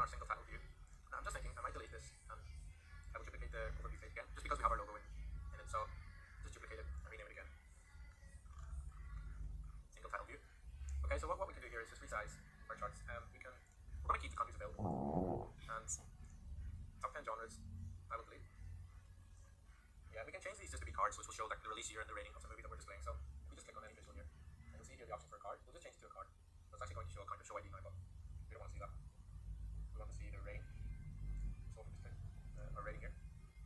our single title view. Now I'm just thinking I might delete this and I will duplicate the overview page again, just because we have our logo in it. So just duplicate it and rename it again. Single title view. Okay, so what we can do here is just resize our charts. We're going to keep the countries available and top 10 genres I will delete. Yeah, we can change these just to be cards, which will show like the release year and the rating of the movie that we're displaying. So if we just click on any visual here, and you'll see here the option for a card. We'll just change it to a card. So it's actually going to show a kind of show ID now, but we don't want to see that. We want to see the rating. So if we just click our rating here,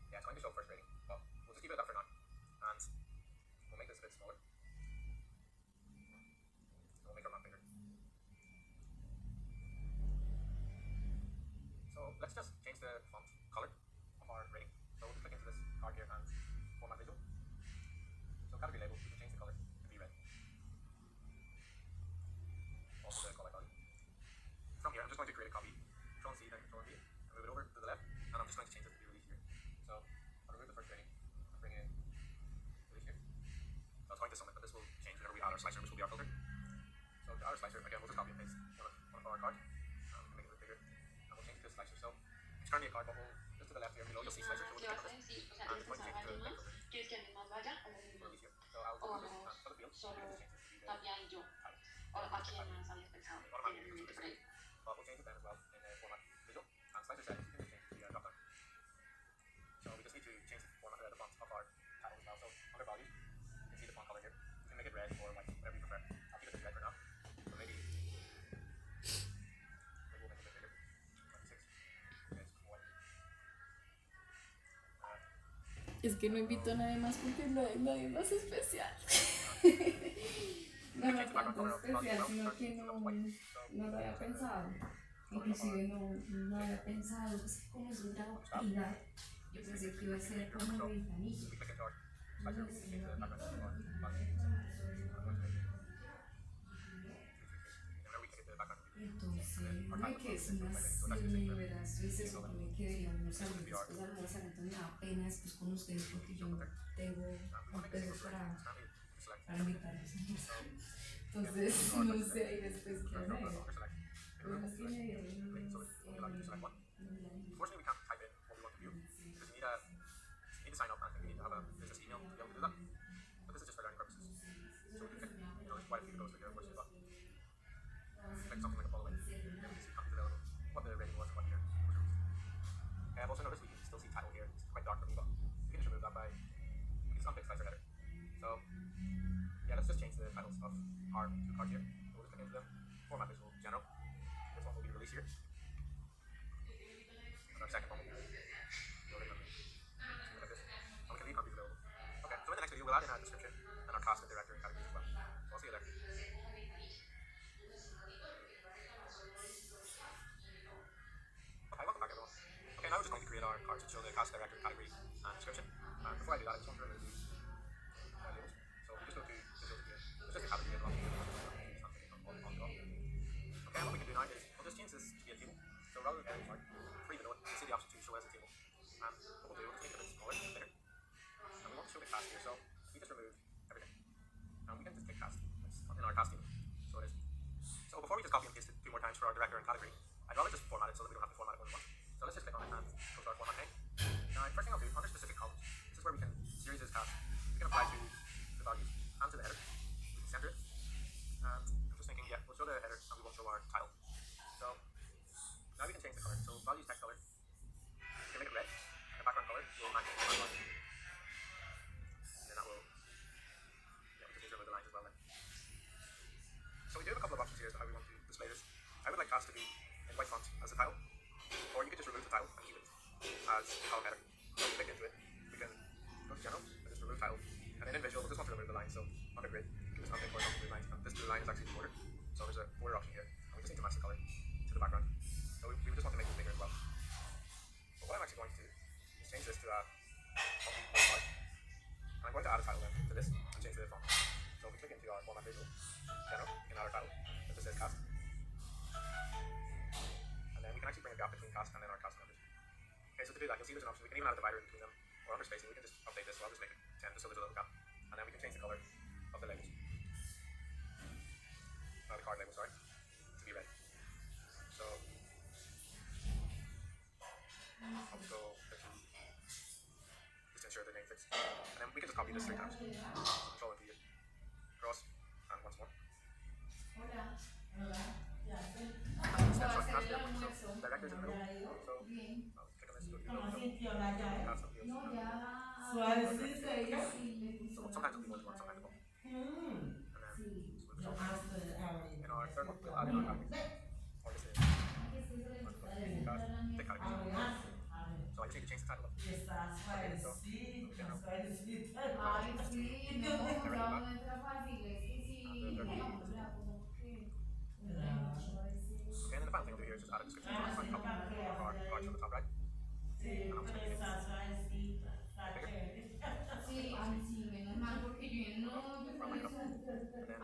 yeah, it's going to show first rating, but we'll just keep it at that for now. And we'll make this a bit smaller. So we'll make our map bigger. So let's just change the font color of our rating. So we'll just click into this card here and format visual. So category label, we can change the color to be red. Also the color value. From here, I'm just going to create a copy. Control C, then Control V, and move it over to the left. And I'm just going to change this to be release here. So I'll remove the first rating and bring in release here. So it's going to summon, but this will change whenever we add our slicer, which will be our filter. So to add our slicer, again, we'll just copy and paste one of our cards. And we can make it a bit bigger. And we'll change it to a slicer. So it's currently a card, but we'll just to the left here below, you'll see slicer. So we'll click on this. And it's going to change it to a filter. Release here. So I'll remove this and for the field, we can just change this to be the type. But we'll change it then as well in the format visual. And slicer settings, you can just change it to the drop down. So we just need to change the format of the font of our title as well. So under values, you can see the font color here. You can make it red or white, whatever you prefer. I'll keep it red for now. So maybe we'll make it a bit bigger. 26. Okay, it's white. Es que no invito a nadie más porque no hay nadie más especial. No, no tanto especial, sino que no lo había pensado. Inclusive no había pensado, pues como es un trabajo privado, yo pensé que iba a ser como ventanilla. Entonces, me quedé sin una verás, y se supone que deberíamos hablar después almorzar, entonces me da pena después con ustedes porque yo no tengo un peso para invitarlos a almorzar. Entonces, no sé, ahí después qué hacer. Pero es que me dieron Unfortunately, we can't type in what we want to view because you need to sign up and you need to have a business email to be able to do that. But this is just for learning purposes. So we can pick, there's quite a few of those here, unfortunately, but pick something like a following. Maybe we can see countries available, what the rating was and what year was released. Okay, I've also noticed we can still see title here. It's quite dark for me, but we can just remove that by we can just unpick slicer header. So yeah, let's just change the titles of our two cards here. So we'll just click into them. Format visual general. This one will be released here. And our second one will be loading like this. And we can leave countries available. Okay, so in the next video we'll add in our description and our cast and director and categories as well. So I'll see you there. Okay, welcome back everyone. Okay, now we're just going to create our cards to show the cast, director, category and description. And before I do that, I just want to remove these labels. So we just go to visuals here. It's just a category label. Okay, and what we can do now is we'll just change this to be a table. So rather than chart, before you know it, you see the option to show as a table. And what we'll do, we'll just make it a bit smaller, bigger. And we want to show the cast here, so we just remove everything. And we can just click cast. It's in our cast table. So it is. So before we just copy and paste it 2 more times for our director and category, I'd rather just format it so that we don't have to format it more than once. So let's just click on it and go to our format name. Now, first thing I'll do, under specific columns, this is where we can series this cast. We can apply to the values and to the header. We can center it. And I'm just thinking, yeah, we'll show the header and we won't show our title. So now we can change the color. So values text color, we can make it red. And the background color will match the background line. And then that will, yeah, we can just remove the lines as well then. So we do have a couple of options here as to how we want to display this. I would like cast to be in white font as the title, or you could just remove the title and keep it as the column header. So we click into it, we can go to general and just remove title. And then in visual, we'll just want to remove the line. So under grid, we can just unpick horizontal blue lines. And this blue line is actually the border. So there's a border option here. And we just need to match the color to the background. So we just want to make it bigger as well. But what I'm actually going to do is change this to a copy card. And I'm going to add a title then to this and change the font. So if we click into our format visual, general, we can add our title. It just says cast. And then we can actually bring a gap between cast and then our cast members. Okay, so to do that, you'll see there's an option. We can even add a divider in between them or under spacing. We can just update this. So I'll just make it 10 just so there's a little gap. And then we can change the color of the labels. The card label, sorry, to be red. So factors in the middle. So Bien. click on this, go to Como the así, tío, la ya, have ¿eh? some fields. No, ya. Suavecito ella. Sí, le So puso. sometimes it'll be more than one, sometimes it won't. And then Sí. smooth it Yo over. hace ahorita. In our third one, we'll add in our categories. Or this is Aquí es que se le gusta the la mía. Ahora, so I just need to change the title of y está suavecita, suavecita. Ay, sí, no, ya no entra fácil, es que sí, Okay, no, la como que. okay, and then the final thing I'll do here is just add a description. So I'm just going to copy our cards from the top right. Sí, pero está suavecita, está chévere. Sí, ay, sí, menos mal, porque yo no, yo con eso, a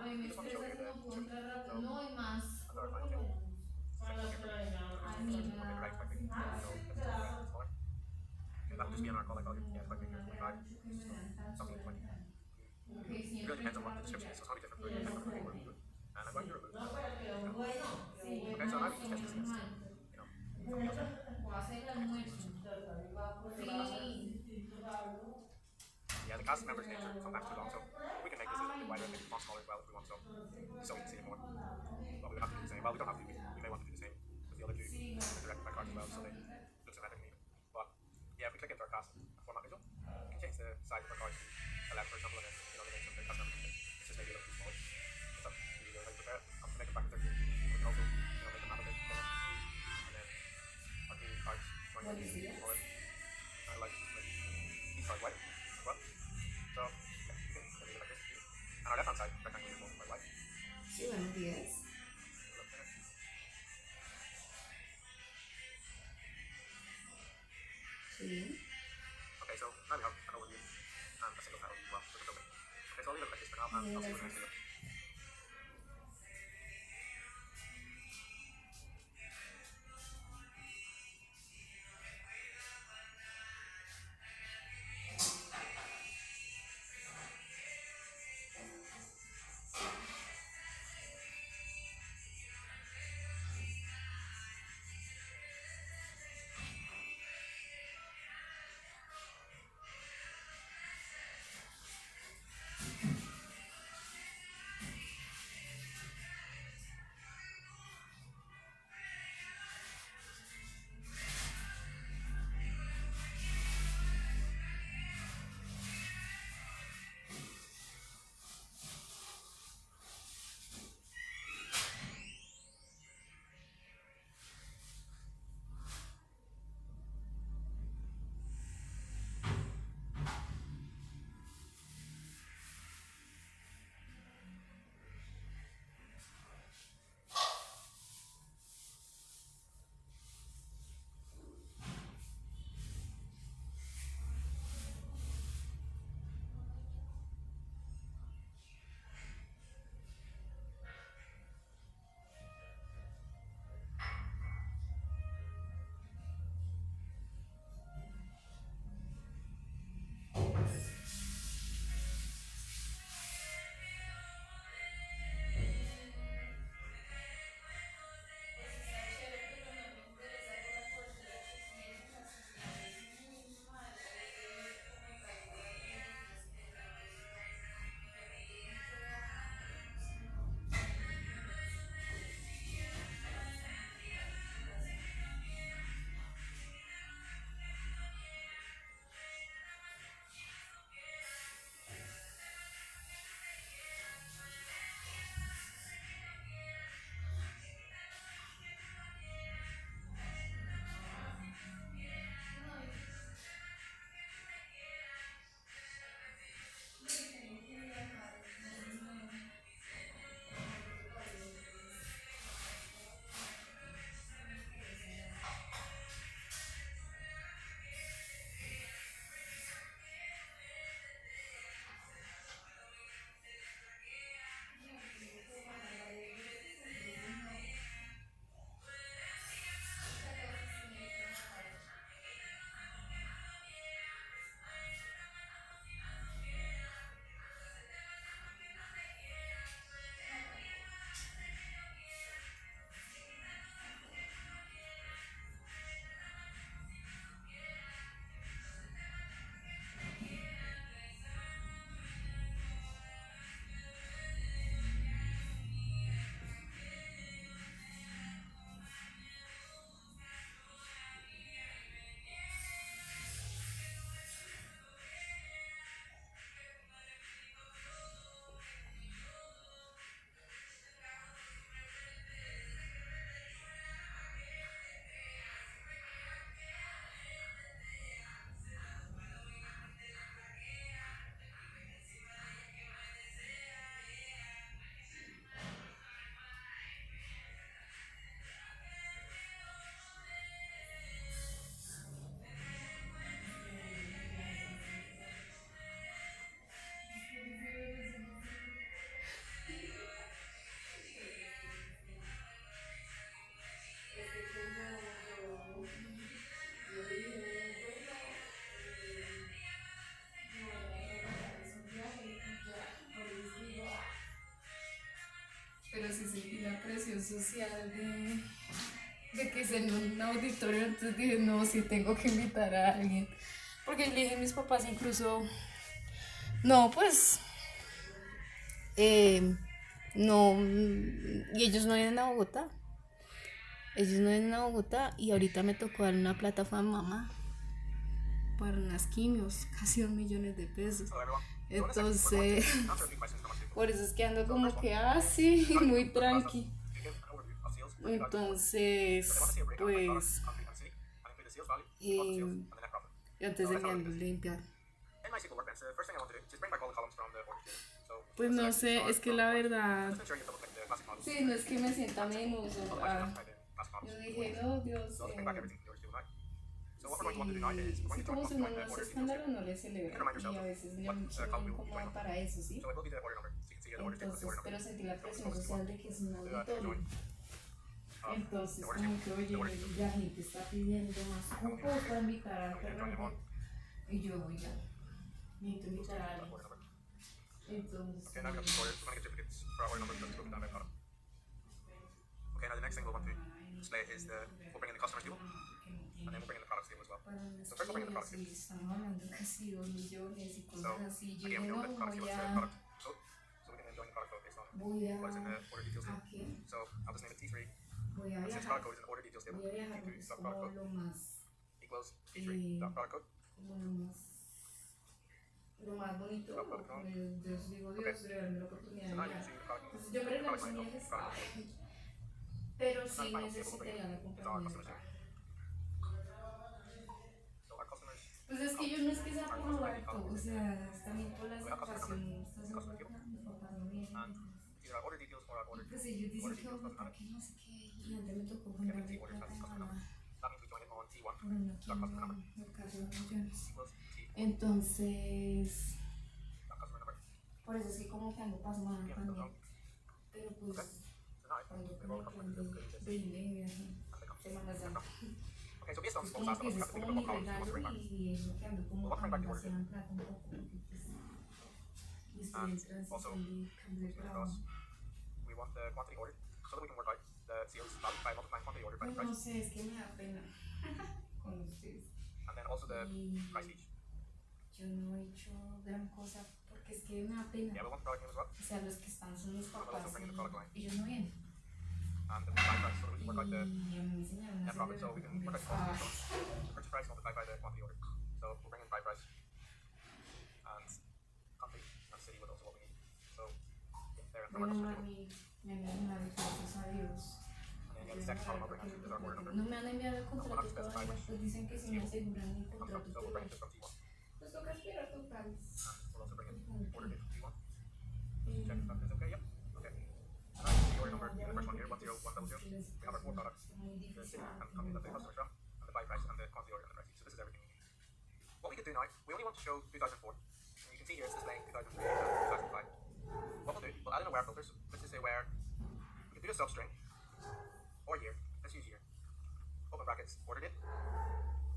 mí me estresa que no puedo entrar rápido, no, y más, por lo menos. A mí me da, Okay, that will just be in our call, like, oh, yeah, quite big here, 25. Something like 20. It really depends on what the description is, so it's not different for you, depending on what you're doing. And I'm going to remove that. Okay, so now we can test this against, you know, something else. Voy a hacer el almuerzo. Sí. Yeah, the cast members' names are sometimes too long, so we can make this a little bit wider and make the font smaller as well if we want, so we can see it more. But we would have to do the same. Well, we don't have to. We may want to do the same with the other two direct by cards as well, so they look symmetric and even. But yeah, if we click into our cast format visual, we can change the size of our cards to 11, for example, and then the names of the cast members. It's just maybe a little too small. It's up to you how you prefer it. I'm going to make it back to 13. We can also make them have a bit bigger. And then our two cards going to be smaller. I like to make each card white as well. So yeah, you can leave it like this. And our left hand side rectangle is also quite white. Sí, buenos días. Sí. Okay, so now we have an overview and a single title as well, which is open. Okay, so I'll leave it like this for now, and I'll see you in the next video. pero sí sentí la presión social de que es en un auditorio, entonces dije, no, sí tengo que invitar a alguien. Porque le dije a mis papás incluso, no, pues, no, y ellos no vienen a Bogotá. Ellos no vienen a Bogotá y ahorita me tocó dar una plata fue a mamá para unas quimios, casi 2 millones de pesos. Entonces, por eso es que ando como que así, muy tranqui. Entonces, pues, antes de enviarlo limpiar. Pues no sé, es que la verdad, sí, no es que me sienta menos. Yo dije, no, Dios, sí, como si uno no hace escándalo, no le celebra. Y a veces me incomoda para eso, ¿sí? Entonces, pero sentí la presión social de que es un auditorio. Entonces, como que, oye, la gente está pidiendo más cupos para invitar a perro. Y yo, oiga, necesito invitar a alguien. Entonces, Okay, now we got the certificates for our number to go down by product. Okay, now the next thing we'll want to display is we'll bring in the customers table, and then we'll bring in the products table as well. So first we'll bring in the products table. Estamos hablando casi 2 millones y So cosas así. Yo again, we know that the no product table is the product code, so we can then join the product code based on what is in the order details table. So I'll just name it T3. And since product code is in the order details table, T3.product code equals T3.product code. Lo más bonito, Dios, digo Dios, regalarme la oportunidad de mirar. Pues yo me regalo sin viajes, pero sí necesitaría la compañía de carro. Pues es que yo no es que sea por lo alto, o sea, es también por la situación, estás en Bogotá, mis papás no vienen. Pues ellos dicen que Bogotá, que no sé qué, y antes me tocó comprarle plata de mamá por una quimio de casi 2 millones. Entonces, por eso es que como que ando pasmada también. Pero pues, cuando tengo el plan de irme de viaje, Semana Santa. Okay, so based on Es what como was que asked, ese we es have to como think mi about columns we want to bring regalo back. y es lo que ando como vaciando plata un poco. Porque pues, y estoy en transición de cambio de trabajo. We want the quantity ordered so that we can work out the sales value by multiplying quantity ordered by the Pues no price. sé, es que me da pena con ustedes. And then also the price each. Yo no he hecho gran cosa porque es que me da pena. Yeah, we want the product name as well. O sea, los que están son mis papás y ellos no vienen. And the buy price so that we can work out the Y a mí me enseñaron a net profit so celebrar we can con work out mis the cost of papás. the purchase price multiplied by the quantity ordered. So we'll bring in buy price and country and city with also what we need. So yeah, there and the Bueno, customer table. mami, me han enviado gracias a Dios. And then yeah, the second column I'll bring in is our order number. No me han enviado el contrato todavía, pues dicen que si me aseguran el So contrato we'll bring in total. this from T1. Pues toca esperar total. We'll also bring in order date from T1. Just check if that is okay. Yep. Okay. And now the order number, the first one here, 10100. We have our 4 products, the city and company that the customer's from, and the buy price and the quantity order and the price. So this is everything we need. What we could do now, we only want to show 2004. And you can see here it's displaying 2003 and 2005. What we'll do, we'll add in a where filters. Let's just say where we can do a substring or year. Let's use year. Open brackets, order date,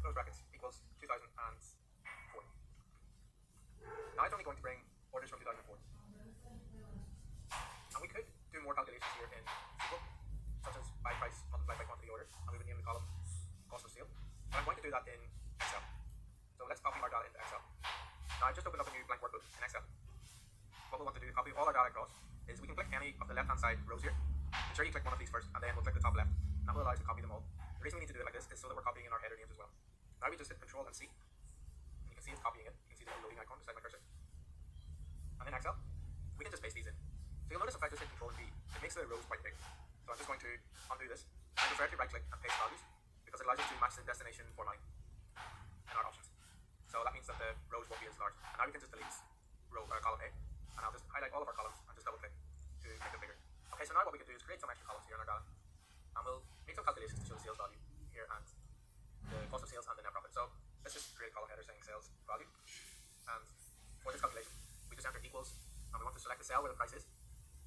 close brackets equals 2004. Now it's only going to bring orders from 2004. And we could do more calculations here in SQL, such as buy price multiplied by quantity order, and we would name the column cost of sale. But I'm going to do that in Excel. So let's copy our data into Excel. Now I've just opened up a new blank workbook in Excel. What we want to do to copy all our data across is we can click any of the left-hand side rows here. Ensure you click one of these first, and then we'll click the top left. And that will allow us to copy them all. The reason we need to do it like this is so that we're copying in our header names as well. Now we just hit Control and C, and you can see it's copying it. You can see the little loading icon just like my cursor. And in Excel, we can just paste these in. So you'll notice if I just hit Control and V, it makes the rows quite big. So I'm just going to undo this. I prefer to right click and paste values because it allows us to match the destination formatting in our options. So that means that the rows won't be as large. And now we can just delete column A, and I'll just highlight all of our columns and just double click to make them bigger. Okay, so now what we can do is create some extra columns here in our data, and we'll make some calculations to show the sales value here and the cost of sales and the net profit. So let's just create a column header saying sales value, and for this calculation, we just enter equals, and we want to select the cell where the price is,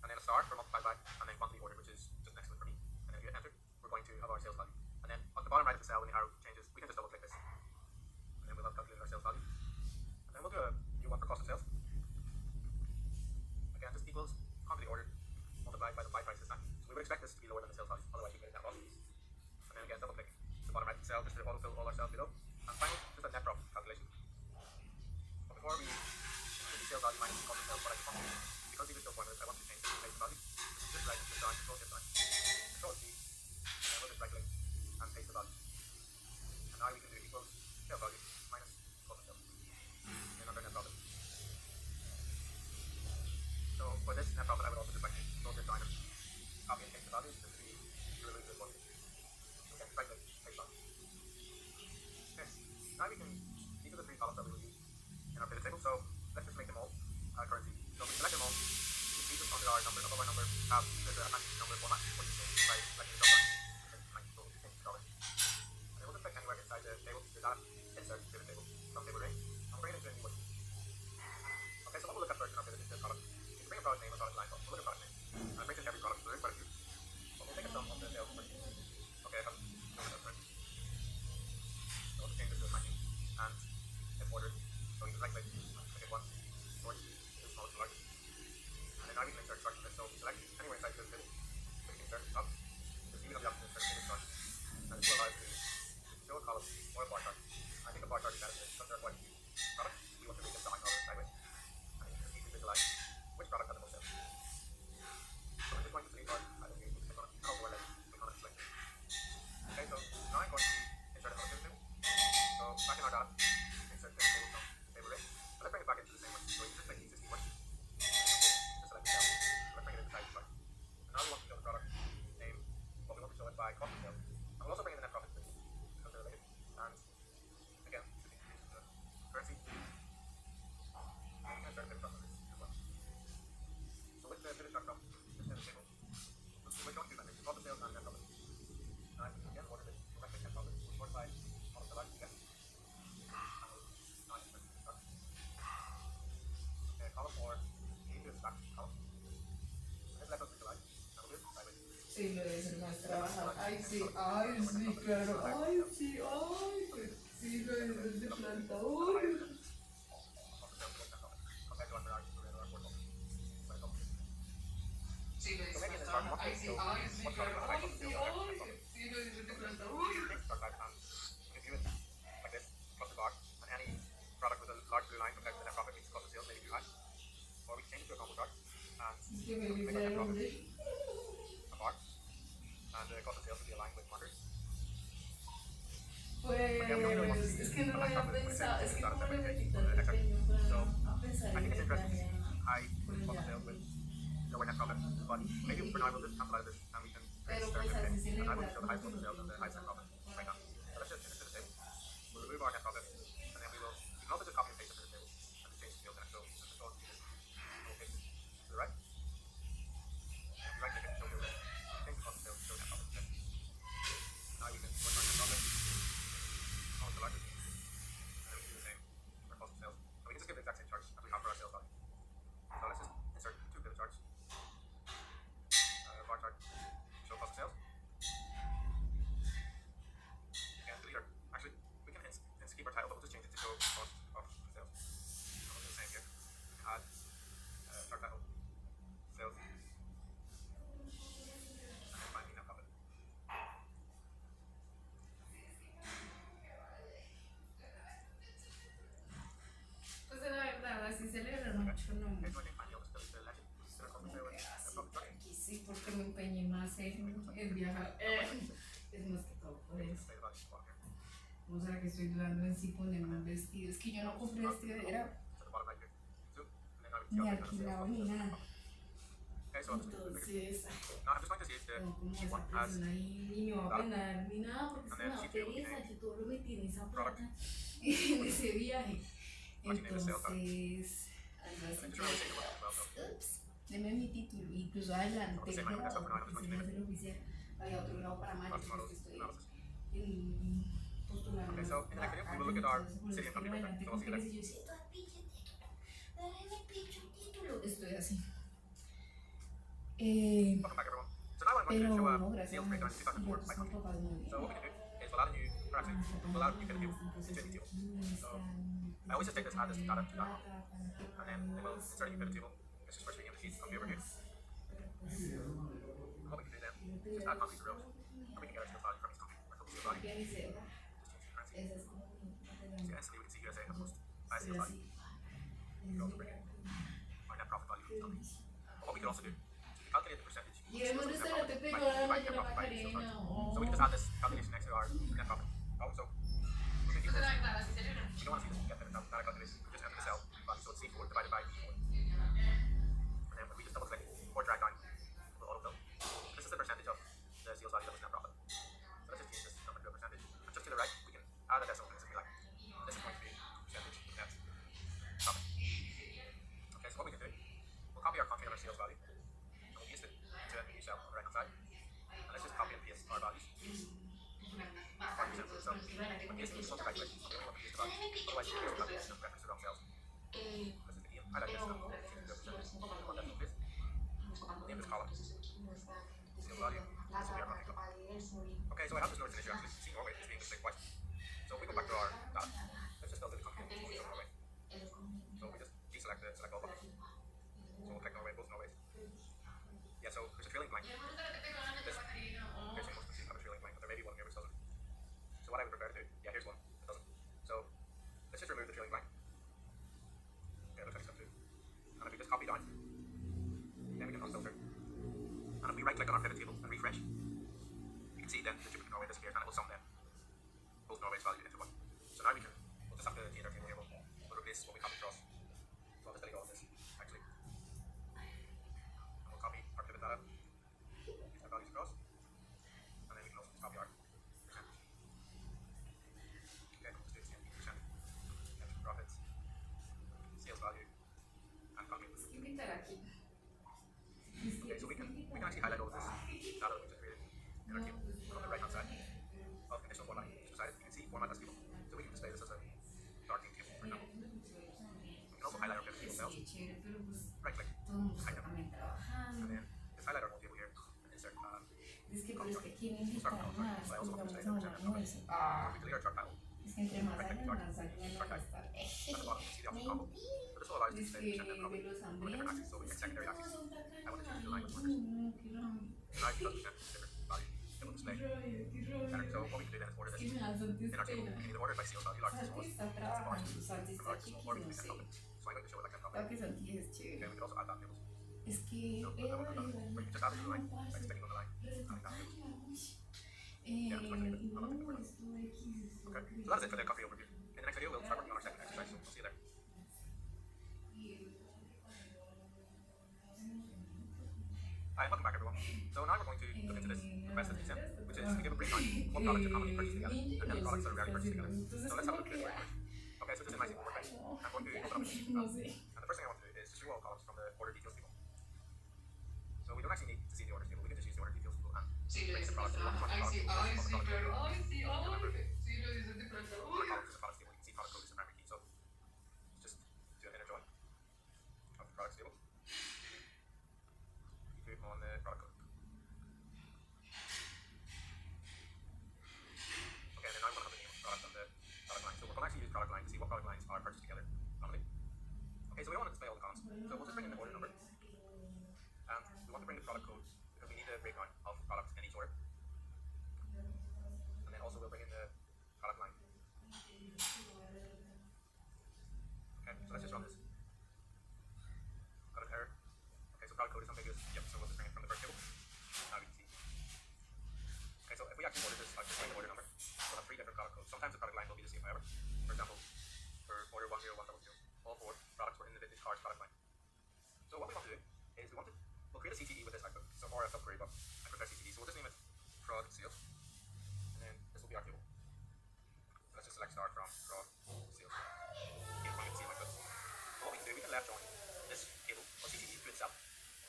and then a star for multiplied by, and then quantity order, which is just next to it for me. And then if you hit enter, we're going to have our sales value. And then at the bottom right of the cell, when the arrow changes, we can just double click this, and then we'll have calculated our sales value. And then we'll do a new one for cost of sales. Again, just equals quantity order multiplied by the buy prices the bottom right cell just to autofill all our cells below. And finally, just a net profit calculation. But before we do the sales value minus the cost of sales, what I just want to do, because these are still formulas, I want to change the place value. Just right into the line, control shift line, control C, and then we'll just right click and paste the value. And now we can do equals sales value minus cost of sales. And under net profit. So for this net profit, I would also just like to control shift line and copy and paste the values just to remove this one. So again, right click, paste value. Okay, now we can, these are the three columns that we will use in our pivot table. So let's just make them all currency. So we select them all. We see just under our number, above our number, have the number format, which is changed by selecting the dollar. So we change the dollar. And then we'll just click anywhere inside the table to that insert pivot table from table range. And we'll bring it into a new one. Okay, so what we'll look at first in our pivot is the product. You can bring a product name or product line, but we'll look at product name. And it brings in every product, so there's quite a few. But we'll take a sum of the sales first. Okay, I have no sales first. So we'll change this to a ranking and it's ordered. So we can right click and click it once, sort, to the smallest to largest. And then now we can insert chart from this. So we select anywhere inside the table. So we can insert up. Just even have the option to insert table chart. And this will allow us to show a column or a bar chart. I think a bar chart is better because there are quite a few products. We want to read them down rather than sideways. And you can just easily visualize which product has the most sales. So I'm just going to select chart. I don't need to click on it. I'll go ahead and click on it and select it. Okay, so now I'm going to insert another pivot table. So back in our data, insert pivot table from table range. So let's bring it back into the same one. So you just click the existing one. Just select the cell. So let's bring it inside the chart. And now we want to show the product name, but we want to show it by cost of sales. And we'll also bring in the net profit because they're related. And again, to the currency. And we can insert pivot chart from this as well. So with the pivot chart from this pivot table, we're going to do cost of sales and net profit. And again, order this correctly net profit. We'll sort by cost of the value again. And we'll now insert the chart. Okay, column 4, we need to stack column. And this lets us visualize. And we'll do it sideways. Sí, lo debe ser más trabajar. Ay, sí, claro. Ay, sí, sí, lo debe ser de planta. Uy. Sí, lo debe ser más trabajar. Ay, sí, claro. Ay, sí, lo debe ser de planta. Uy. If you like this, plus the bar, and any product with a large blue line compared to the net profit means cost of sales may be too high. Or we can change it to a combo chart and Que me make our net profit libre. a bar, and the cost of sales will be aligned with markers. Pues es que no lo había pensado, es que como le metí tanto empeño a pensar I en think it's el interesting to plan see high cost of sales with lower net profit, but maybe for now we'll just capitalize this and we can Pero start pues with así it. se And le I will da show the como high que cost of no sales and the high net profit right now. So let's just finish the table. We'll remove our net profit, and then we can also just copy and paste it to the table and just change the field in it. So just control and do this. We'll paste it to the right. And we right click it to show field. Change the cost of sales to show net profit instead. Now we can sort our net profit. Almost the largest. And then we can do the same for cost of sales. And we can just give the exact same charts as we have for our sales value. So let's just insert two pivot charts. Bar chart, show cost of sales. And delete our, actually, we can keep our title, but we'll just change it to show cost of sales. And we'll do the same here. We can add chart title, sales, and then finally net profit. Pues la verdad, así celebran mucho, ¿no? Okay, so I think finally I'll just delete the legend. Consider cost of sale and net profit chart. Aquí sí, porque me empeñé más en viajar. Es más que todo por eso. Display the value bottom here. O sea que estoy dudando en si ponerme un vestido. Es que yo no compré vestido, era To the bottom right here. Zoom. And then now we ni can see alquilado ni nada. Okay, so I'll just do the figure. Entonces, Now I'm just going to see if the como sheet esa one has persona ahí ni me va a penar ni nada, porque es una pereza. Yo todo lo metí en esa plata en ese viaje. Entonces, algo así que, ups, deme mi título, incluso adelante, que sería el oficial, había otro grado para mayo, porque estoy postulando. Okay, so in the next video, we will look at our city and country breakdown. So we'll see you there. Yo siento el pinche título, dame mi pinche título. Estoy así. Welcome back, everyone. So now I'm going to Pero show a no, gracias sales a breakdown Dios, in 2004 by son country. papás muy bien. So what we can do is we'll add a new, or actually, we'll add a new pivot table into any table. So I always just take this, add this data to that, and then we'll insert a new pivot table. This is first reading of the sheet, copy over here. And what we can do then is just add countries to rows, and we can get our sales value from each country. sales value. organicé, Just change the currency. esa es como mi So instantly we can see here saying the most highest estoy sales value. así. We can also bring in our net profit value from the company. But what we can also do, to calculate the percentage of Y hemos de net estar profit, te right, pego la divide net mañana profit by sales Macarena. value. So we can just add this calculation next to our net profit. So we're going to equals, we don't want to see this get there, not a calculation, we just enter the cell value, so it's C4 divided by B4. And then we just double click or drag down, it will autofill. This is the percentage of the sales value that was net profit. So let's just change this number to a percentage. And just to the right, we can add a decimal and something like this is going to be percentage of net profit. Okay, so what we can do, we'll copy our country and our sales value, and we'll paste it into a new cell on the right hand side. And let's just copy and paste our values. 5%. So when pasting, we just want to calculate. We only want to paste the value. Otherwise, you can use the calculation and reference the wrong cells. This is the game. Highlight this and change it to a percentage. I want that to paste. Name this column. Sales value. This will be our country code. Okay, so I have just noticed an issue actually. See Norway is being mistaken twice. So if we go back to our data, let's just build in the country and show Norway. So we just deselect the select all button. So we'll click Norway, both Norways. Yeah, so there's a trailing blank. This piercing most machines have a trailing blank, but there may be one here which doesn't. So what I would prefer to do, yeah, here's one that doesn't. So let's just remove the trailing blank. Okay, it looks like it's come through. And if we just copy down, then we can unfilter. And if we right click on our pivot table and refresh, you can see then the duplicate Norway disappears and it will sum them both Norway's value into one. So now we'll just have to change our table here. We'll replace what we copied across. So I'll just delete all of this actually. And we'll copy our pivot data, paste our values across, and then we can also just copy our percentage. Okay, we'll just do the same percent. Net profits, sales value, and country. Invitar aquí. Okay, so we can actually highlight all of this data that we just created in our table on the right hand side of conditional formatting. Just beside it, you can see format as table. So we can display this as a darkening table, for example. We can also highlight our pivot table cells. Right click, hide them, and then just highlight our whole table here and insert Es que, pero es que aquí me invitaron más, so I also want to digamos, display a 10% un almuerzo. Ah, we delete our chart title. es que entre más Right click años, chart, más años chart va a type. estar. At the bottom, you see the option combo. So this will allow us to Es display que percent net profit de los on different axes, so we get secondary axes. hambrientos. I want to change the language workers. So now if you does percent different value, it will display. Better. So what we can do then is order this in our table. We can either order it by sales value, largest to smallest, Está from largest trabajando, to Santi from está largest to small, or we can chiquito, do net sí. profit. So I'm going to show it like net profit. Claro que Santi es Okay, chévere. we can also add that tables. Es que So Eva where you just add it to the line, by clicking on the line, adding that tables. y Yeah, just like that. no, Okay, so that is it for the coffee overview. In the next video, we'll start working on our second exercise, so we'll see you there. Hi, welcome back everyone. So now we're going to look into this request that you sent, which is to give a breakdown of what products are commonly purchased together and then products that are rarely purchased together. So let's have a look at this very quick. Okay, so just in my SQL workbench, I'm going to open up the sheet. No sé. And the first thing I want to do is just remove all columns from the order details table. So we don't actually need to see the orders table, we can just use the order details table and bring in the products. What product is the product table. Order columns is the products table. You can see product code is the primary key. So just do an inner join of the products table. You click on the product code. Okay, and then now I'm going to have the name of the product on the product line. So we're going to actually use product line to see what product lines are purchased together commonly. Okay, so we don't want to display all the columns. So we'll just bring in the order number. And we want to bring the product code because we need a breakdown of products in each order. And then also we'll bring in the product line. Okay, so let's just run this. Got an error. Okay, so product code is ambiguous. Yep, so we'll just bring it from the first table. Now we can see. Okay, so if we actually order this, I'll just write the order number. We'll have 3 different product codes. Sometimes the product line will be the same, however. For example, for order 10100, all 4 products were in the vintage cars product line. So what we want to do is we'll create a CTE with this output, so or a subquery, but I prefer CTE, so we'll just name it fraud sales, and then this will be our table. So let's just select star from fraud sales. Okay, we're going to see output. So what we can do, we can left join this table or CTE to itself,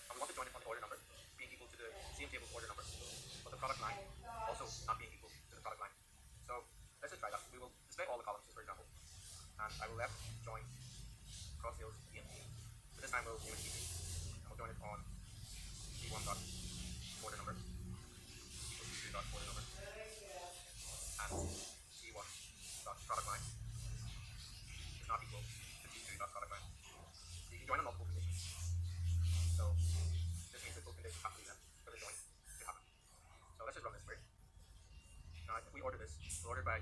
and we want to join it on the order number being equal to the same table's order number, but the product line also not being equal to the product line. So let's just try that. We will display all the columns, just for example, and I will left join fraud sales again. So this time we'll name it CTE. We'll join it on C1 dot order number equals C2 dot order number and C1 dot product line is not equal to C2 dot product line. So you can join on multiple conditions. So this means that both conditions have to be met for the join to happen. So let's just run this query. Now if we order this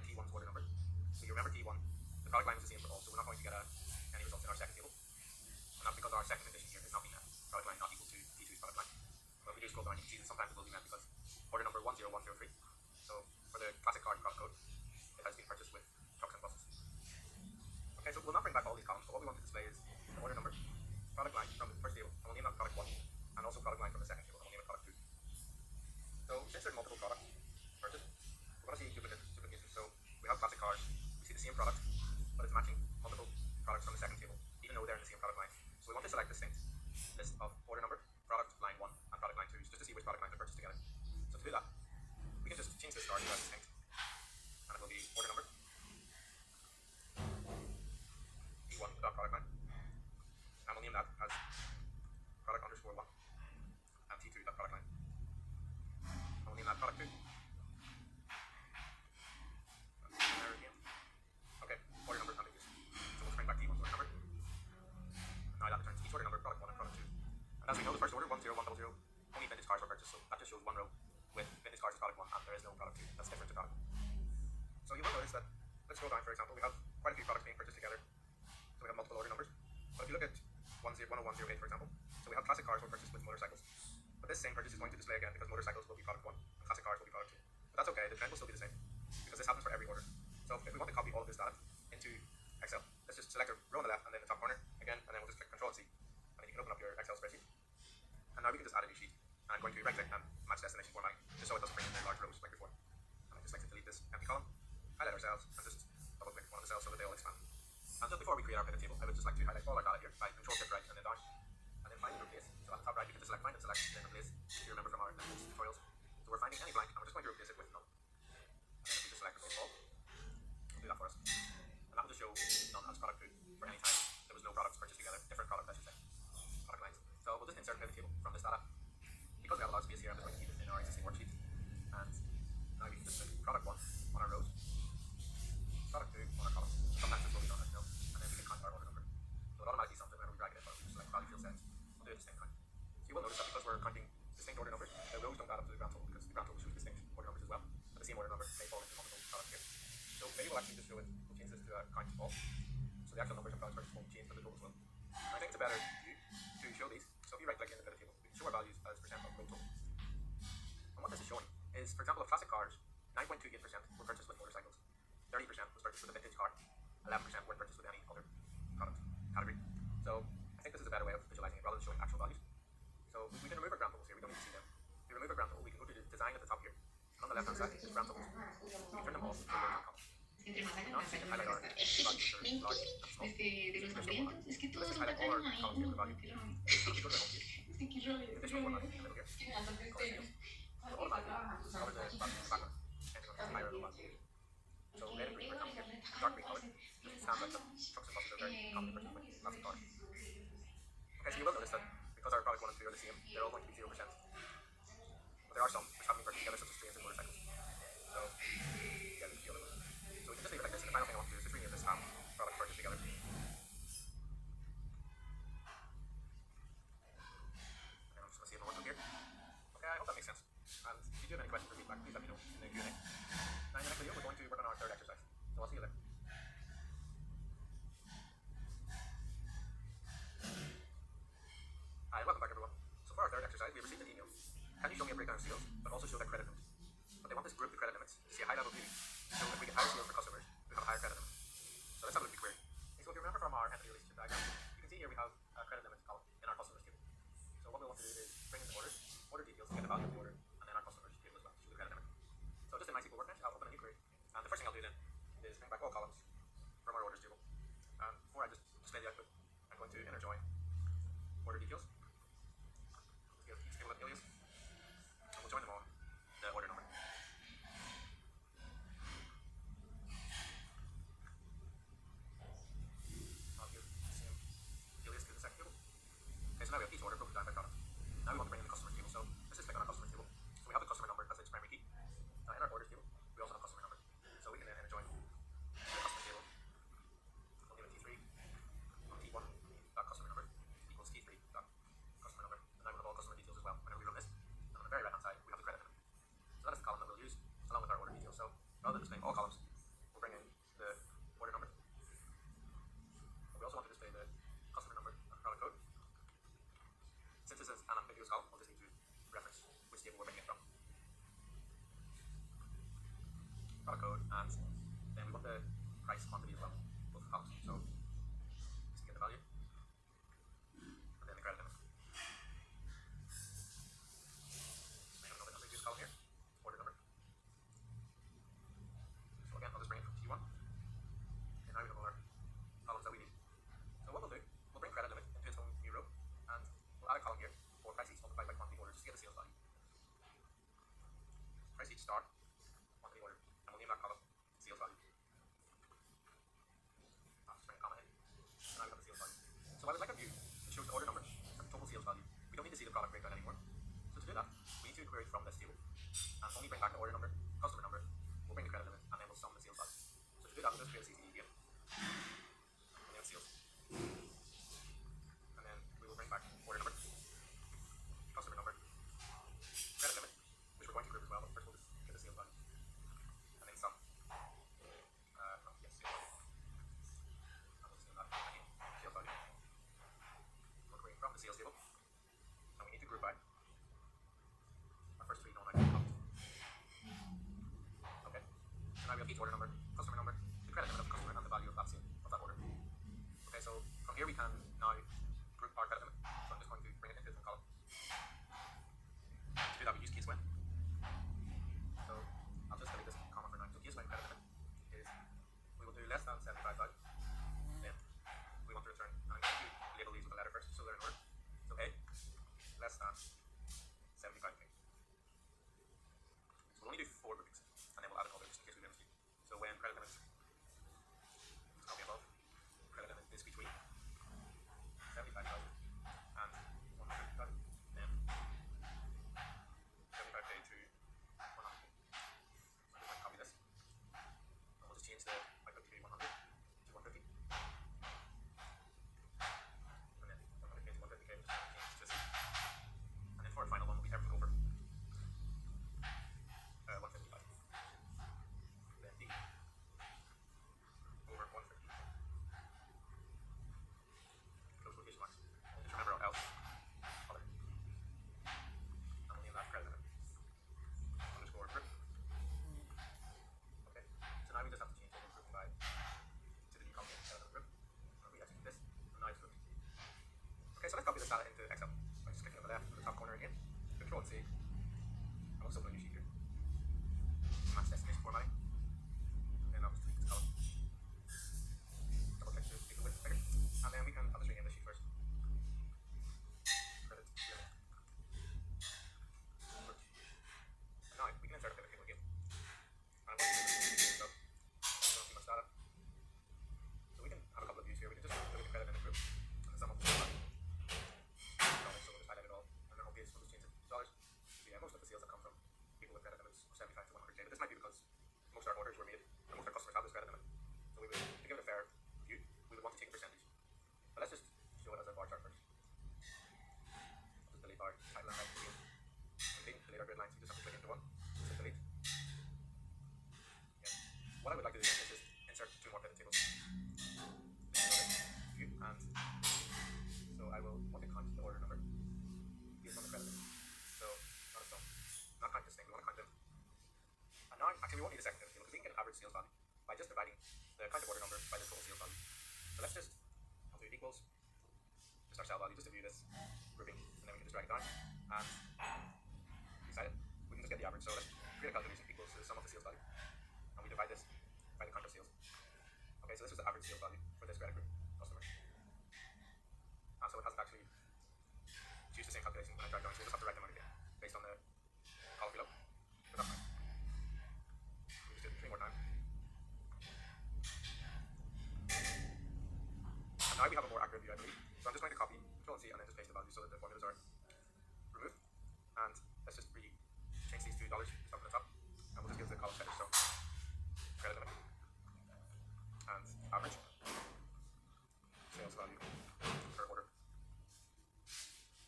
by T1's order number. So you remember T1, the product line was the same for all, so we're not going to get any results in our second table. And that's because our second condition here is not being met. Product line not equal to T2's product line. But if we do scroll down, you can see that sometimes it will be met because order number 10103. So for the classic card product code, it has been purchased with trucks and buses. Okay, so we'll not bring back all these columns, but what we want to display is the order number, product line from the first table, and we'll name that product 1, and also product line from the second table, and we'll name it product 2. So since there are multiple products purchased, we're going to see duplication. So we have classic cars, we see the same product, but it's matching multiple products from the second table, even though they're in the same product line. So we want to select distinct list of order number, product line 1, and product line 2, just to see which product lines are purchased together. So to do that, we can just change the star to that distinct, and it will be order number T1 without product line, and we'll name that as product underscore 1, and T2 that product line, and we'll name that product 2. There again. Okay, order number ambiguous. So we'll bring back T1's order number. Now that returns each order number, product 1 and product 2. And as we know, the first order, 10100, only vintage cars were purchased, so that just shows one row with vintage cars as product 1, and there is no product 2. That's different to product. So you will notice that, let's scroll down for example, we have quite a few products being purchased together. So we have multiple order numbers. But if you look at 10108 for example, so we have classic cars were purchased with motorcycles. But this same purchase is going to display again because motorcycles will be product 1 and classic cars will be product 2. But that's okay, the trend will still be the same because this happens for every order. So if we want to copy all of this data into Excel, let's just select a row on the left and then the top corner again, and then we'll just click Control C, and then you can open up your Excel spreadsheet. And now we can just add a new sheet. And I'm going to right click and match destination formatting, just so it doesn't bring in the large rows like before. And I just like to delete this empty column, highlight our cells, and just double click one of the cells so that they all expand. And just before we create our pivot table, I would just like to highlight all our data here by Control Shift right and then down, and then find and replace. So at the top right, you can just select find and select, then replace. If you remember from our tutorials, so we're finding any blank, and we're just going to replace it with none. And then if we just select replace all, it'll do that for us. And that will just show none as product 2 for any time there was no products purchased together, different products I should say, product lines. So we'll just insert a pivot table from this data. Because we have a lot of space here, I'm just going to keep it in our existing worksheet. And now we can just put product 1 on our rows, product 2 on our columns. Sometimes this will be done as no, and then we can count our order number. So it automatically sums it whenever we drag it in, but we just select value field settings. We'll do it at the same time. So you will notice that because we're counting distinct order numbers, the rows don't add up to the grand total because the grand total shows distinct order numbers as well. But the same order number may fall into multiple products here. So maybe we'll actually just show it, we'll change this to a count all. So the actual numbers of products purchased won't change, but the totals will. And I think it's a better view to show these. So if you right click in the pivot table, we can show our values as percent of row total. And what this is showing is, for example, of classic cars, 9.28% were purchased with motorcycles, 30% was purchased with a vintage car, 11% weren't purchased with any other product category. So I think this is a better way of visualizing it rather than showing actual values. So we can remove our grand totals here, we don't need to see them. If we remove our grand total, we can go to the design at the top here, and on the left hand side is grand totals. We can turn them off to rows and columns. Entre más hagan Now más we can años highlight our van a values gastar. for large and small. De los hambrientos, es que todos Let's son highlight all our tacaños ahí. columns here with value. Qué rabia. If we go to the home page, Es que qué rabia, qué additional rabia. formatting in the middle here, Es que me dan tristeza. so automatically cover the background, depending on the higher or lower value. So red and green, for example, here, dark green colour, just stands out that trucks and buses are very commonly purchased with classic cars. Okay, so you will notice that because our product 1 and 2 are the same, they're all going to be 0%. But there are some which have been purchased together, such as trains and motorcycles. So, yeah, there's a few other ones. So we can just leave it like this, and the final thing I want to do is just rename this product purchased together. And I'm just going to save my workbook here. Okay, I hope that makes sense. And if you do have any questions or feedback, please let me know in the Q&A. Now in the next video, we're going to work on our third exercise. So I'll see you there. Hi, welcome back everyone. So for our third exercise, we received an email. Can you show me a breakdown of sales, but also show their credit limits? But they want us to group the credit limits to see a high level view. So if we get higher sales for customers, we have a higher credit limit. So let's have a look at the query. Okay, so if you remember from our entity relationship diagram, you can see here we have a credit limits column in our customers table. So what we want to do is bring in the orders, order details to get the value of the order, and then our customers table as well to show the credit limit. So just in my SQL workbench, I'll open a new query. And the first thing I'll do then is bring back all columns from our orders table. And before I just display the output, I'm going to inner join order details. Give each table an alias, and we'll join them on the order number. I'll give the same alias to the second table. Okay, so now we have each order broken down by product. Now we want to bring in the customers table, so let's just click on our customers table. So we have the customer number as its primary key. Now in our orders table, we also have customer number. So we can then inner join the customer table star onto the order, and we'll name that column sales value. I'll just bring a comma in, and now we have the sales value. So I would like a view that shows the order number and the total sales value. We don't need to see the product breakdown anymore. So to do that, we need to query from this table and only bring back the order number, customer number, we'll bring the credit limit, and then we'll sum the sales value. So to do that, we'll just create a CTE again, and then sales. And then we will bring back order number, customer number, credit limit, which we're going to group as well, but first we'll just get the sales value, and then sum. Yes, sales value. And we'll just name that again, sales value. We're querying from the sales table, and we need to group by our first three known items. Okay, so now we have each order number, customer number, the credit limit of the customer, and the value of that sale, of that order. Okay, so from here we can now group our credit limit. So I'm just going to bring it into a different column. To do that, we use case when. So I'll just delete this comma for now. So case when credit limit is, we will do less than 75,000. Then we want to return, and I'm going to label these with a letter first, so they're in order. So A, less than 75k. So we'll only do 4 groupings, and then we'll add another just in case we missed it. So when credit limit is copy above, credit limit is between 75,000 and 100,000, then 75k to 100k. So I'm just going to copy this, and we'll just change the output to 100 to 150, and then 100k to 150k, we'll just change to 60. And then for our final one, we'll be everything over 155. Then D over 150. Close quotation marks. Just remember our else other. And we'll name that credit limit. Underscore group. Okay. So now we just have to change the grouping by to the new column credit limit group. And we execute this, and now it's grouped. Okay, so let's copy this data into Excel by just clicking on the left in the top corner again. Control C. And we'll just open a new sheet here. Match destination formatting. And then I'll just delete this column. Double click to make the width bigger. And then we can, I'll just rename this sheet first. Credit limit. And now we can insert a pivot table again. And I'm going to do this so don't see much data. So we can have a couple of views here. We can just look at the credit limit group and the sum of the sales value. So we'll just highlight it all. And then on page we'll just change it to dollars. So yeah, most of the sales have come from people with credit limits of 75 to 100k, but this might be because most of our orders were made and most of our customers have this credit limit. So we would, to give it a fair view, we would want to take a percentage. But let's just show it as a bar chart first. I'll just delete our title and line again. Delete our grid lines, you just have to click into one. So delete. Yeah. What I would like to do is just insert 2 more pivot tables. View, and so I will want to count the order number based on the credit limit. So not a sum. Not count this thing, we want to count them. And now, actually we won't need a second pivot table because we can get an average sales value by just dividing the count of order number by the total sales value. So let's just, I'll do it equals, just our sale value, just to view this grouping, and then we can just drag it down, and beside it, we can just get the average. So let's create a calculation equals the sum of the sales value, and we divide this by the count of sales. Okay, so this is the average sales value for this credit group customer. And so it hasn't actually used the same calculation when I drag down, so we'll just have to write them out again based on the column below. But that's fine. We just do it 3 more times. And now we have a more accurate view, I believe. So I'm just going to copy, Control C, and then just paste the values so that the formulas are removed. And let's just change these $2 up at the top, and we'll just give the column headers. So credit limit and average sales value per order.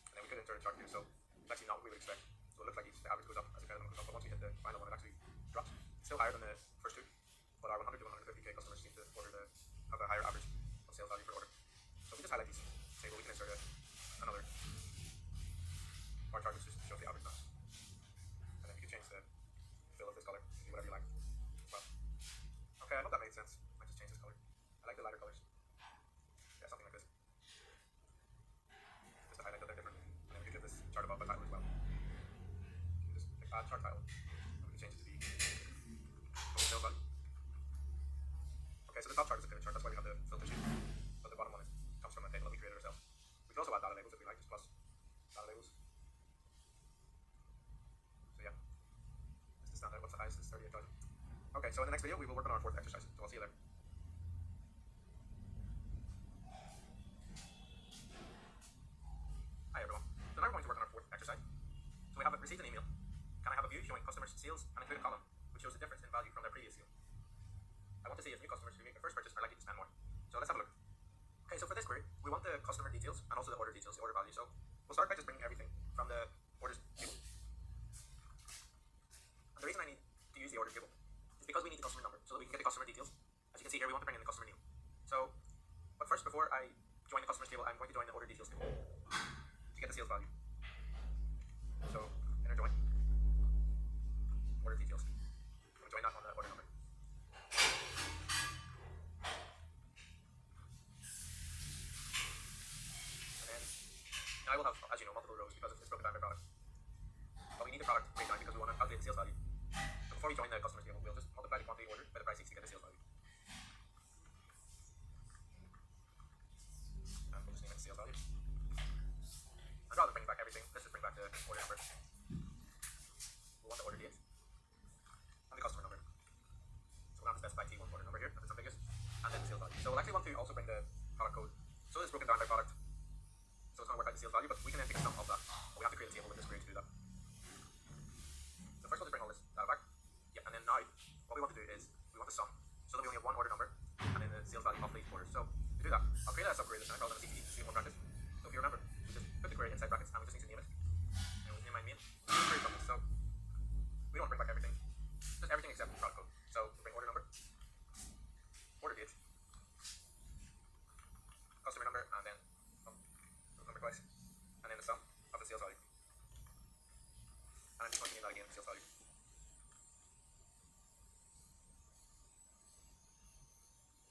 And then we could insert a chart here. So it's actually not what we would expect. So it looks like the average goes up as the credit limit goes up, but once we hit the final one, it actually drops. It's still higher than the first 2, but our 100 to 150k customers seem to have a higher average of sales value per order. So if we just highlight these table, we can insert another bar chart which just shows the average now. And then you can change the fill of this color, you can do whatever you like as well. Okay, I hope that made sense. I just changed this color. I like the lighter colors. Yeah, something like this. Just to highlight that they're different. And then we can give this chart above a title as well. You can just click add chart title, and we can change it to the total sales value. Okay, so the top chart is a pivot chart, that's why we have the filter sheet. But the bottom one comes from a table that we created ourselves. We can also add data labels if we like, just plus data labels. So yeah, this is the standout. Okay, so in the next video we will work on our fourth exercise. So I'll see you there. Hi everyone. So now we're going to work on our fourth exercise. So we have received an email. Can I have a view showing customers' sales and include a column which shows the difference in value from their previous sale? I want to see if new customers who make the first purchase are likely to spend more. So let's have a look. Okay, so for this query, we want the customer details and also the order details, the order value. So we'll start by just bringing everything from the orders table. And the reason I need to use the order table is because we need the customer number so that we can get the customer details. As you can see here, we want to bring in the customer name. So, but first, before I join the customers table, I'm going to join the order details table to get the sales value. So, inner join, order details. I'm going to join that on the order number. And then, now I will have, as you know, multiple rows because it's broken down by product. But we need the product breakdown because we want to calculate the sales value. So before we join the customers table, we'll just multiply the quantity ordered by the price each to get the sales value. And we'll just name it sales value. And rather than bring back everything, let's just bring back the order number. We want the order date and the customer number. So we'll have to specify T1 order number here, that's some figures, and then the sales value. So we'll actually want to also bring the product code. So it's broken down by product. So it's going to work out the sales value, but we can then take a sum of that. But we have to create a table with this query to do that. So first we'll just bring all this data back. Yeah, and then now what we want to do is we want the sum so that we only have one order number and then the sales value of each order. So to do that, I'll create a subquery this time. I call it a CTE, C1 brackets. So if you remember, we just put the query inside brackets and we just need to name it. And we'll name my main query from this. So we don't bring back everything, just everything except the product code. So we'll bring order number, order date, customer number, and then number twice, and then the sum of the sales value. And I'm just going to name that again, sales value.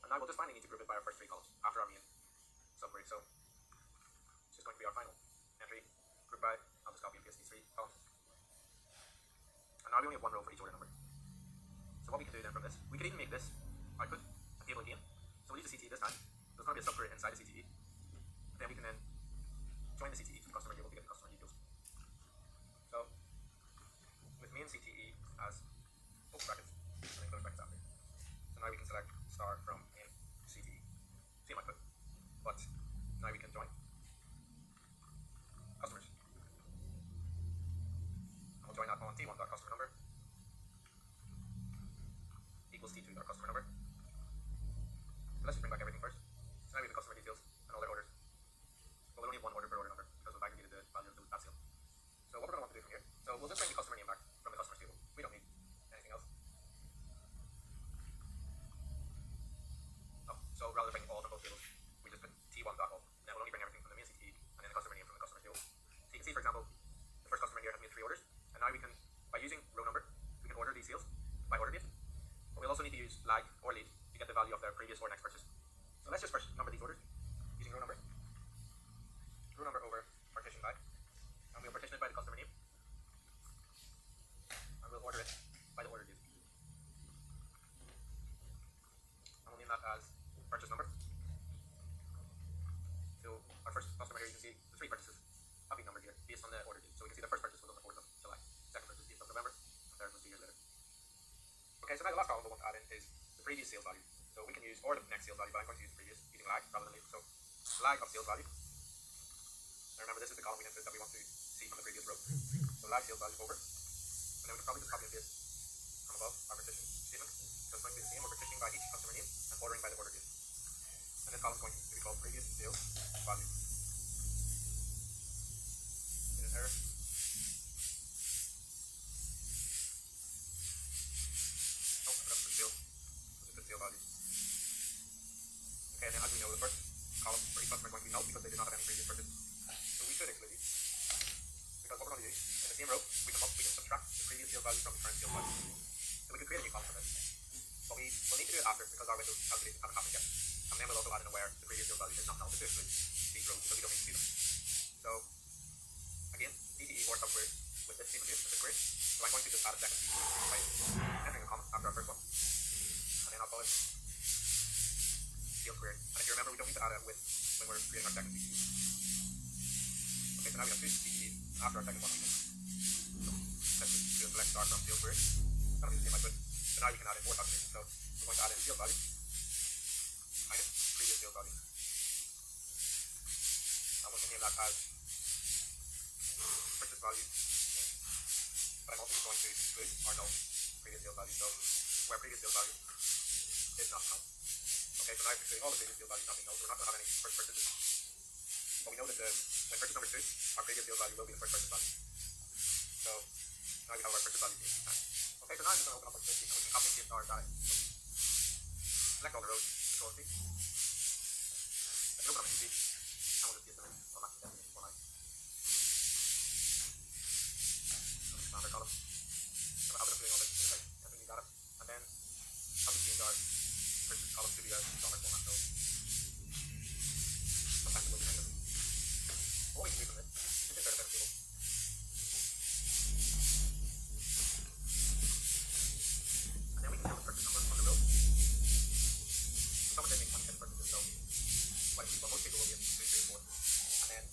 And now we'll just finally need to group it by our first three columns after our main subquery. So it's just going to be our final entry, group by, I'll just copy and paste these three columns. And now we only have one row for each order number. So what we can do then from this, we could even make this output a table again. So we'll use the CTE this time. There's going to be a subquery inside the CTE. Then we can then join the CTE to the customer table to get the customer details. So with main CTE as open brackets and then close brackets after. So now we can select star from main CTE. Same output, but now we can join customers. And we'll join that on T1.customer number equals T2.customer number. So let's just bring back everything first. So now we have the customer details and all their orders. But we'll only have one order per order number because we've aggregated the value of that sale. So what we're going to want to do from here, so we'll just bring the customer name back from the customer table. We don't need anything else. Oh, so rather than bring all from both tables, we just put T1.all. Then we'll only bring everything from the main CTE and then the customer name from the customer table. So you can see, for example, the first customer here has made 3 orders, and now we can, by using row number, we can order these sales by order date. But we'll also need to use lag or lead to get the value of their previous or next purchase. So let's just first number these orders using row number. Row number over partition by, and we'll partition it by the customer name, and we'll order it by the order date. And we'll name that as purchase number. So our first customer here, you can see the 3 purchases have been numbered here based on the order date. So we can see the first purchase was on the 4th of July, second purchase was 8th of November, and third was 2 years later. Okay, so now the last column we'll want to add in is the previous sales value. So we can use or the next sales value, but I'm going to use previous using lag rather than lead. So lag of sales value. And remember, this is the column we entered that we want to see from the previous row. So lag sales value over. And then we can probably just copy and paste from above our partition statement. So it's going to be the same. We're partitioning by each customer name and ordering by the order date. And this column is going to be called previous sales value. Get an error. Oh, that's the sale. That's a good sale value. Okay, and then as we know, the first column for each customer is going to be null because they did not have any previous purchase. So we should exclude these. Because what we're going to do, in the same row, we can subtract the previous sales value from the current sales value. So we can create a new column for this. But we will need to do it after because our Windows calculations haven't happened yet. And then we'll also add in a where the previous sales value is not null, just to exclude these rows because we don't need to see them. So again, CTE or subquery with this statement here, this query. So I'm going to just add a second CTE by entering a comma after our first one. And then I'll call it sales query. And if you remember, we don't need to add a with when we're creating our second CTE. Okay, so now we have 2 CTEs. After our second one, we can let's just do a select star from sales query. That'll be the same output. The now we can add in more calculations. So we're going to add in field value minus previous field value. And we can name that as purchase value. But I'm also going to exclude our null previous field value. So where previous field value is not null. Okay, so now we're excluding all the previous field values not being null, so we're not going to have any first purchases. But we know that when purchase number 2, our previous field value will be the first purchase value. So now we have our purchase value being defined. Okay, so now I'm just going to open up our spreadsheet and we can copy and paste our data. Select all the rows, Control C. I can open up a new sheet and we'll just paste them in automatic definition format. So expand our column. So we'll have it including all this things like everything data. And then I'll just change our purchase column to be a dollar format. So sometimes it will be kind of. What we can do from this is just insert a pivot table. And then we can count the purchase numbers on the row. So some of them make 27 purchases, so what most people will be 2, 3, 4. And then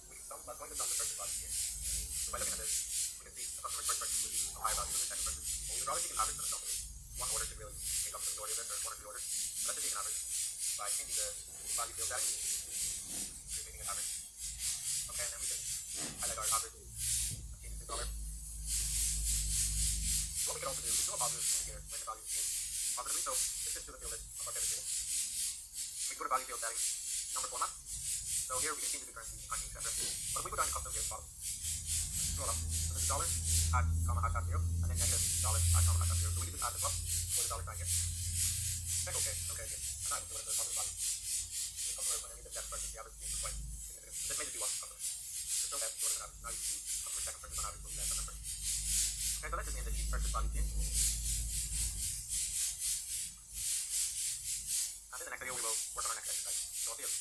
we can sum, going to sum the purchase value here. So by looking at this, we can see the customer's first purchase will be a higher value than the second purchase. But we would rather take an average for the company. One order could really make up the majority of this, or 1 or 2 orders. So let's just take an average by changing the value field setting to making an average. Okay, and then we can highlight our average and change it to $1. So what we can also do is show a positive indicator when the value is changed positively. So this is to the field list of our pivot table. We can go to value field setting, number format. So here we can change it to currency, timing, etc. But if we go down to custom here at the bottom, scroll up. So there's $, add, comma, hash, hash, 0, and then negative $, add, comma, hash, hash, 0. So we can just add the plus or the dollar sign here. Check OK, OK again. And now we can see what the positive value. The customer, when they need the depth purchase, the average change is quite significant. But this may just be one customer. There's no depth, so we're going to average. Now you can see customer second purchase on average will be less than the first. Okay, so let's just name this sheet purchase value change. And in the next video we will work on our next exercise. So I'll see you.